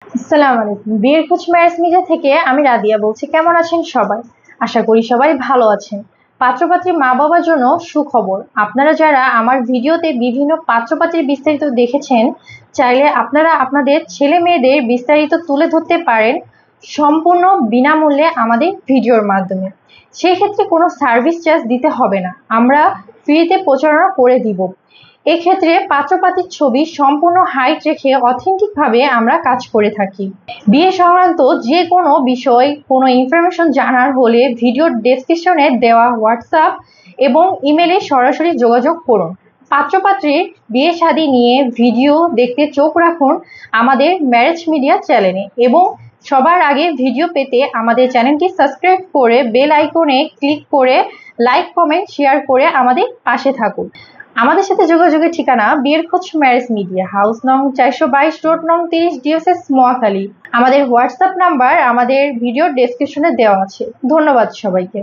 আসসালামু আলাইকুম। বিয়ের খোঁজ ম্যারেজ মিডিয়া থেকে আমি রাদিয়া বলছি। কেমন আছেন সবাই? আশা করি সবাই ভালো আছেন। পাত্রপাত্রীর মা বাবার জন্য সুখবর। আপনারা যারা আমার ভিডিওতে বিভিন্ন পাত্রপাত্রীর বিস্তারিত দেখেছেন, চাইলে আপনারা আপনাদের ছেলে মেয়েদের বিস্তারিত তুলে ধরতে পারেন সম্পূর্ণ বিনামূল্যে আমাদের ভিডিওর মাধ্যমে। সেই ক্ষেত্রে কোনো সার্ভিস চার্জ দিতে হবে না, আমরা ফ্রিতে প্রচারণা করে দিব। এক্ষেত্রে পাত্রপাত্রীর ছবি সম্পূর্ণ হাইট রেখে অথেন্টিকভাবে আমরা কাজ করে থাকি। বিয়ে সংক্রান্ত যে কোনো বিষয়, কোনো ইনফরমেশন জানার হলে ভিডিওর ডেসক্রিপশনে দেওয়া হোয়াটসঅ্যাপ এবং ইমেলে সরাসরি যোগাযোগ করুন। পাত্রপাত্রীর বিয়ে শাদী নিয়ে ভিডিও দেখতে চোখ রাখুন আমাদের ম্যারেজ মিডিয়া চ্যানেলে, এবং সবার আগে ভিডিও পেতে আমাদের চ্যানেলটি সাবস্ক্রাইব করে বেল আইকনে ক্লিক করে লাইক, কমেন্ট, শেয়ার করে আমাদের পাশে থাকুন। আমাদের সাথে যোগাযোগের ঠিকানা বিয়ের খোঁজ ম্যারেজ মিডিয়া, হাউস নং 422, রোড নং 30, ডিওসিস মহাখালী। আমাদের হোয়াটসঅ্যাপ নাম্বার আমাদের ভিডিওর ডেসক্রিপশনে দেওয়া আছে। ধন্যবাদ সবাইকে।